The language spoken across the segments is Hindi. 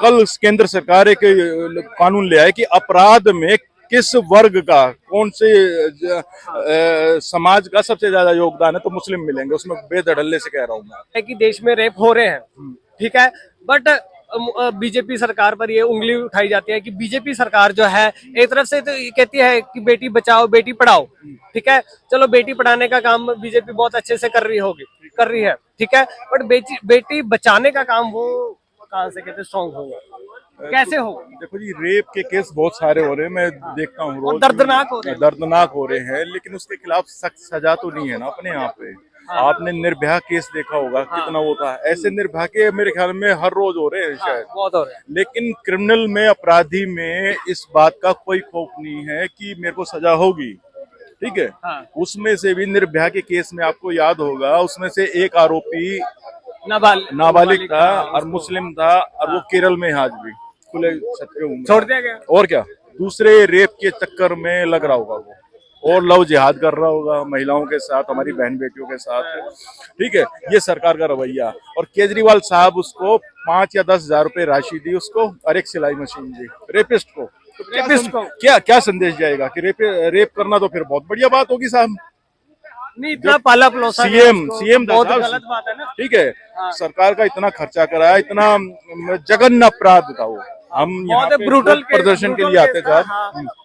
कल केंद्र सरकार एक कानून ले आए कि अपराध में किस वर्ग का कौन से समाज का सबसे ज्यादा योगदान है, तो मुस्लिम मिलेंगे उसमें, बेधड़ल्ले से कह रहा हूँ मैं। है कि देश में रेप हो रहे हैं, ठीक है, बट बीजेपी सरकार पर ये उंगली उठाई जाती है कि बीजेपी सरकार जो है एक तरफ से तो ये कहती है कि बेटी बचाओ बेटी पढ़ाओ, ठीक है, चलो बेटी पढ़ाने का काम बीजेपी बहुत अच्छे से कर रही है, ठीक है, बट बेटी बचाने का काम वो कहाँ से कहते स्ट्रॉन्ग होगा, कैसे होगा? देखो जी, रेप के केस बहुत सारे हो रहे हैं, मैं देखता हूँ रोज, दर्दनाक हो रहे हैं, लेकिन उसके खिलाफ सख्त सजा तो नहीं है ना अपने यहाँ पे। आपने निर्भया केस देखा होगा, कितना वो था, ऐसे निर्भया के मेरे ख्याल में हर रोज हो रहे हैं शायद, बहुत हो रहे हैं। लेकिन क्रिमिनल में, अपराधी में इस बात का कोई खौफ नहीं है कि मेरे को सजा होगी, ठीक है। उसमें से भी निर्भया के केस में आपको याद होगा, उसमें से एक आरोपी नाबालिग था और मुस्लिम था, और वो केरल में आज भी खुले छोड़ दिया गया, और क्या दूसरे रेप के चक्कर में लग रहा होगा वो, और लव जिहाद कर रहा होगा महिलाओं के साथ, हमारी बहन बेटियों के साथ, ठीक है। ये सरकार का रवैया। और केजरीवाल साहब उसको 5 या 10 हजार रुपए राशि दी उसको, और एक सिलाई मशीन दी रेपिस्ट को। तो क्या संदेश जाएगा कि रेप करना तो फिर बहुत बढ़िया बात होगी साहब, नहीं इतना पाला पलोसा सीएम बहुत गलत बात है ना, ठीक है। सरकार का इतना खर्चा कराया, इतना जघन्य अपराध था वो, हम यहाँ पे ब्रूटल प्रदर्शन के लिए आते थे,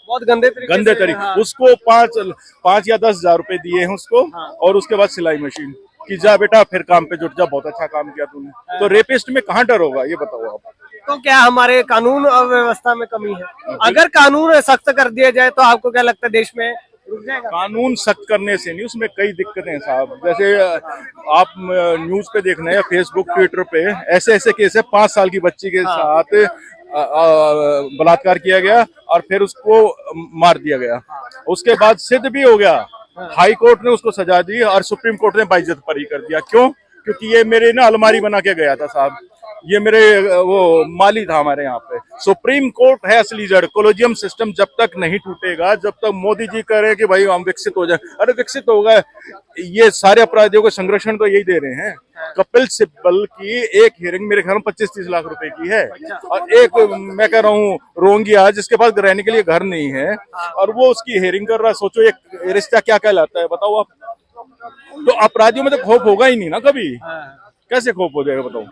बहुत गंदे तरीके उसको 5 या 10 हजार रुपए दिए हैं उसको, और उसके बाद सिलाई मशीन कि जा बेटा फिर काम पे जुट जा, बहुत अच्छा काम किया तूने। तो रेपिस्ट में कहाँ डर होगा, ये बताओ आप। तो क्या हमारे कानून और व्यवस्था में कमी है? अगर कानून सख्त कर दिया जाए तो आपको क्या लगता है देश में रुक जाएगा? कानून सख्त करने से नहीं, उसमें कई दिक्कतें हैं साहब। जैसे आप न्यूज पे देखना है, फेसबुक ट्विटर पे ऐसे केस है, 5 साल की बच्ची के साथ बलात्कार किया गया और फिर उसको मार दिया गया, उसके बाद सिद्ध भी हो गया, हाई कोर्ट ने उसको सजा दी और सुप्रीम कोर्ट ने बाइज्जत बरी कर दिया। क्यों? क्योंकि ये मेरे ना अलमारी बना के गया था साहब, ये मेरे वो माली था हमारे यहाँ पे। सुप्रीम कोर्ट है असली जड़। कोलेजियम सिस्टम जब तक नहीं टूटेगा, जब तक मोदी जी कह रहे हैं कि भाई हम विकसित हो जाए, अरे विकसित हो गए, ये सारे अपराधियों को संरक्षण तो यही दे रहे हैं। कपिल सिब्बल की एक हियरिंग मेरे ख्याल में 25-30 लाख रुपए की है, और एक मैं कह रहा हूँ रोंगिया जिसके पास रहने के लिए घर नहीं है, और वो उसकी हियरिंग कर रहा है। सोचो एक रिश्ता क्या कहलाता है, बताओ आप। तो अपराधियों में तो खौफ होगा ही नहीं ना कभी, कैसे खौफ हो जाएगा बताओ।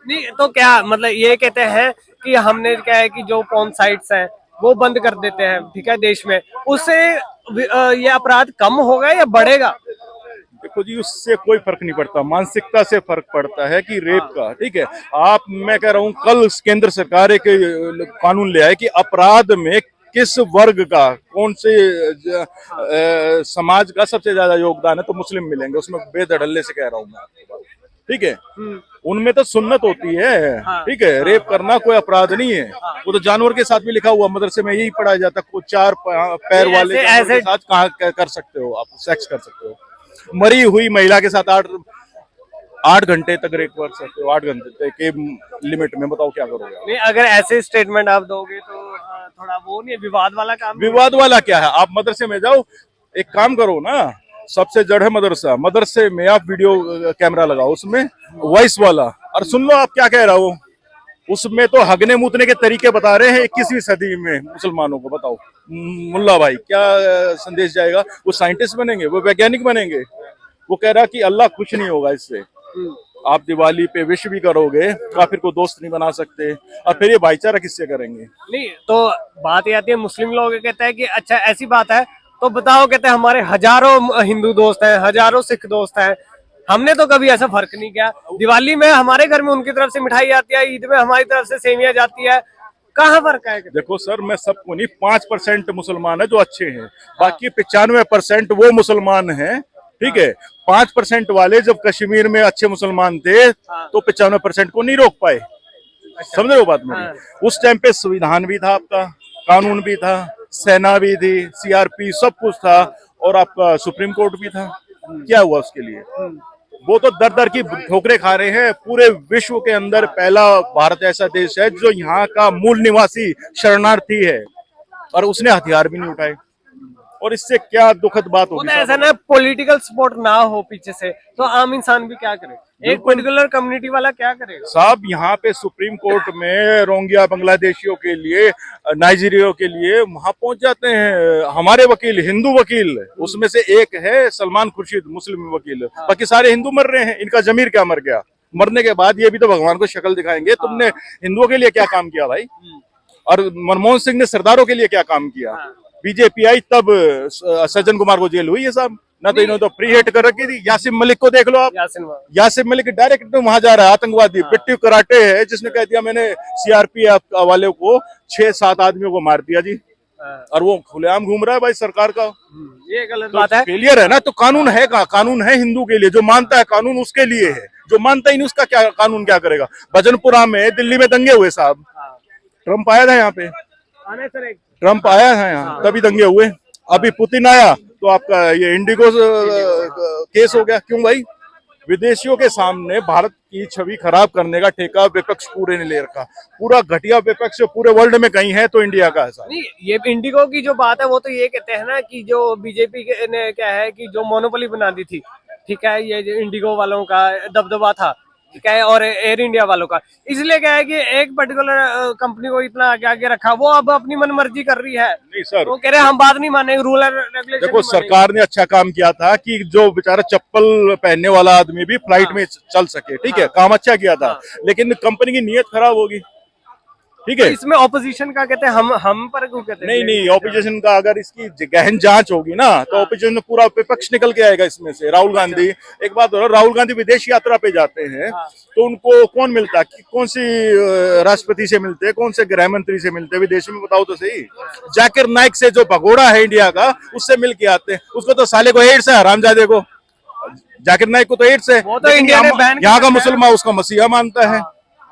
नहीं तो क्या मतलब ये कहते हैं कि हमने क्या है कि जो पॉर्न साइट्स हैं वो बंद कर देते हैं, ठीक है, देश में, उससे ये अपराध कम होगा या बढ़ेगा? देखो जी, उससे कोई फर्क नहीं पड़ता, मानसिकता से फर्क पड़ता है कि रेप का, ठीक है। आप, मैं कह रहा हूँ, कल केंद्र सरकार एक कानून ले आए कि अपराध में किस वर्ग का कौन से समाज का सबसे ज्यादा योगदान है, तो मुस्लिम मिलेंगे उसमें, बेधड़ल्ले से कह रहा हूँ मैं, ठीक है। उनमें तो सुन्नत होती है, ठीक है, रेप करना कोई अपराध नहीं है। वो तो जानवर के साथ भी लिखा हुआ, मदरसे में यही पढ़ाया जाता है, 4 पैर वाले जानवर के साथ कहाँ कर सकते हो आप सेक्स कर सकते हो। मरी हुई महिला के साथ 8 घंटे तक रेप कर सकते हो, 8 घंटे के लिमिट में, बताओ क्या करोगे? नहीं अगर ऐसे स्टेटमेंट आप दोगे तो थोड़ा वो नहीं, विवाद वाला काम। विवाद वाला क्या है? आप मदरसे में जाओ, एक काम करो ना, सबसे जड़ है मदरसा, मदरसे में आप वीडियो कैमरा लगाओ, उसमें वॉइस वाला, और सुन लो आप क्या कह रहा हो। उसमें तो हगने मूतने के तरीके बता रहे हैं 21वीं सदी में मुसलमानों को, बताओ मुल्ला भाई क्या संदेश जाएगा? वो साइंटिस्ट बनेंगे, वो वैज्ञानिक बनेंगे। वो कह रहा कि अल्लाह खुश नहीं होगा इससे। आप दिवाली पे विश भी करोगे, काफिर को दोस्त नहीं बना सकते, और फिर ये भाईचारा किससे करेंगे? नहीं तो बात ये आती है, मुस्लिम लोग कहते हैं कि अच्छा ऐसी बात है तो बताओ, कहते हैं हमारे हजारों हिंदू दोस्त हैं, हजारों सिख दोस्त हैं, हमने तो कभी ऐसा फर्क नहीं किया। दिवाली में हमारे घर में उनकी तरफ से मिठाई आती है, ईद में हमारी तरफ से सेवियां जाती है, कहाँ फर्क है? देखो सर, मैं सबको नहीं, 5% मुसलमान है जो अच्छे हैं, बाकी 95% वो मुसलमान हैं, ठीक है। 5% वाले जब कश्मीर में अच्छे मुसलमान थे तो 95% को नहीं रोक पाए, समझ रहे हो बात मेरी? उस टाइम पे संविधान भी था आपका, कानून भी था, सेना भी थी, सीआरपी, सब कुछ था, और आपका सुप्रीम कोर्ट भी था। क्या हुआ उसके लिए? वो तो दर दर की ठोकरें खा रहे हैं। पूरे विश्व के अंदर पहला भारत ऐसा देश है जो यहाँ का मूल निवासी शरणार्थी है, और उसने हथियार भी नहीं उठाए। और इससे क्या दुखद बात वो होगी तो साहब? ऐसा ना, पॉलिटिकल सपोर्ट ना हो पीछे से तो आम इंसान भी क्या करे, एक पर्टिकुलर कम्युनिटी वाला क्या करेगा। साहब यहाँ पे सुप्रीम कोर्ट में रोहिंग्या बांग्लादेशियों के लिए, नाइजीरिया के लिए वहां पहुंच जाते हैं हमारे वकील, हिंदू वकील। उसमें से एक है सलमान खुर्शीद, मुस्लिम वकील। बाकी सारे हिंदू मर रहे हैं, इनका जमीर क्या मर गया? मरने के बाद ये भी तो भगवान को शक्ल दिखाएंगे, तुमने हिंदुओं के लिए क्या काम किया भाई? और मनमोहन सिंह ने सरदारों के लिए क्या काम किया? बीजेपी आई तब सज्जन कुमार को जेल हुई है साहब, ना तो इन्होंने तो फ्री हिट कर रखी थी। यासिन मलिक को देख लो आप, यासिन मलिक डायरेक्ट वहां जा रहा है, आतंकवादी पिट्टू कराटे है, जिसने कह दिया मैंने सीआरपीएफ वाले को 6-7 आदमियों को मार दिया जी, और वो खुलेआम घूम रहा है भाई सरकार का। ये गलत तो बात है। फेलियर है ना। तो कानून है का? कानून है हिंदू के लिए, जो मानता है कानून उसके लिए है, जो मानता ही नहीं उसका क्या कानून क्या करेगा? भजनपुरा में दिल्ली में दंगे हुए साहब, ट्रम्प आया था यहाँ पे, ट्रम्प आया है यहाँ तभी दंगे हुए। अभी पुतिन आया तो आपका ये इंडिगो केस हो गया। क्यों भाई? विदेशियों के सामने भारत की छवि खराब करने का ठेका विपक्ष पूरे ने ले रखा। पूरा घटिया विपक्ष पूरे वर्ल्ड में कहीं है तो इंडिया का है साहब। नहीं, ये इंडिगो की जो बात है वो तो ये कहते हैं ना कि जो बीजेपी ने क्या है कि जो मोनोपोली बना दी थी, ठीक है, ये जो इंडिगो वालों का दबदबा था, ठीक है, और एयर इंडिया वालों का, इसलिए क्या है कि एक पर्टिकुलर कंपनी को इतना आगे आगे रखा, वो अब अपनी मनमर्जी कर रही है। नहीं सर, वो कह रहे हैं हम बात नहीं मानेंगे, रूल एंड रेगुलेशन। देखो सरकार ने अच्छा काम किया था कि जो बेचारा चप्पल पहनने वाला आदमी भी फ्लाइट में चल सके, ठीक है, काम अच्छा किया था, लेकिन कंपनी की नीयत खराब होगी, ठीक है। इसमें ऑपोजिशन का कहते हैं हम पर क्यों कहते हैं? नहीं, ऑपोजिशन का अगर इसकी गहन जांच होगी ना तो ऑपोजिशन में पूरा विपक्ष निकल के आएगा इसमें से। राहुल गांधी, एक बात हो, राहुल गांधी विदेश यात्रा पे जाते हैं तो उनको कौन मिलता है? कौन सी राष्ट्रपति से मिलते हैं, कौन से गृह मंत्री से मिलते हैं विदेश में? बताओ तो सही। जाकिर नाइक से जो भगोड़ा है इंडिया का, उससे मिल के आते हैं। उसको तो साले को एड्स है, हरामजादे को, जाकिर नाइक को तो एड्स है। वो तो इंडिया ने बैन यहाँ का मुसलमान उसका मसीहा मानता है।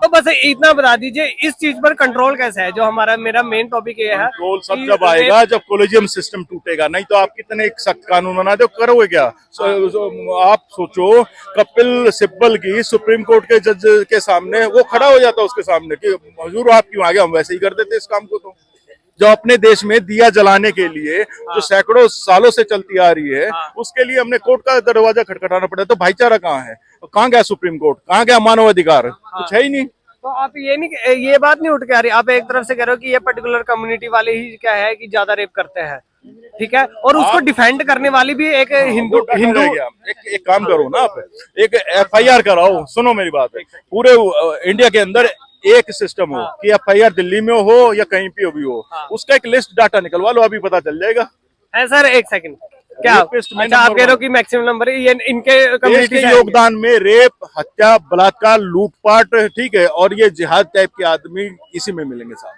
तो बस इतना बता दीजिए इस चीज पर कंट्रोल कैसे है, जो मेरा मेन टॉपिक ये है। कंट्रोल सब जब आएगा जब कोलेजियम सिस्टम टूटेगा, नहीं तो आप कितने एक सख्त कानून बना दो, करोगे क्या? आप सोचो कपिल सिब्बल की सुप्रीम कोर्ट के जज के सामने वो खड़ा हो जाता उसके सामने कि हुजूर आप क्यों आ गए, हम वैसे ही कर देते इस काम को। तो जो अपने देश में दिया जलाने के लिए जो सैकड़ों सालों से चलती आ रही है, उसके लिए हमने कोर्ट का दरवाजा खटखटाना पड़ा। तो भाईचारा कहाँ है? कहाँ गया सुप्रीम कोर्ट? कहाँ गया मानवाधिकार? कुछ है ही नहीं। तो आप ये बात नहीं उठ के आ रही, आप एक तरफ से कह रहे हो कि ये पर्टिकुलर कम्युनिटी वाले ही क्या है कि ज्यादा रेप करते हैं, ठीक है, और उसको डिफेंड करने वाली भी एक हिंदू। एक काम करो ना, आप एक FIR कराओ। सुनो मेरी बात, पूरे इंडिया के अंदर एक सिस्टम हो कि FIR दिल्ली में हो या कहीं पे भी हो, उसका एक लिस्ट डाटा निकलवा लो, अभी पता चल जाएगा। है सर, एक सेकंड, क्या अच्छा आप कह रहे हो कि मैक्सिमम नंबर ये इनके कम्युनिटी के योगदान में रेप, हत्या, बलात्कार, लूटपाट, ठीक है, और ये जिहाद टाइप के आदमी इसी में मिलेंगे साहब।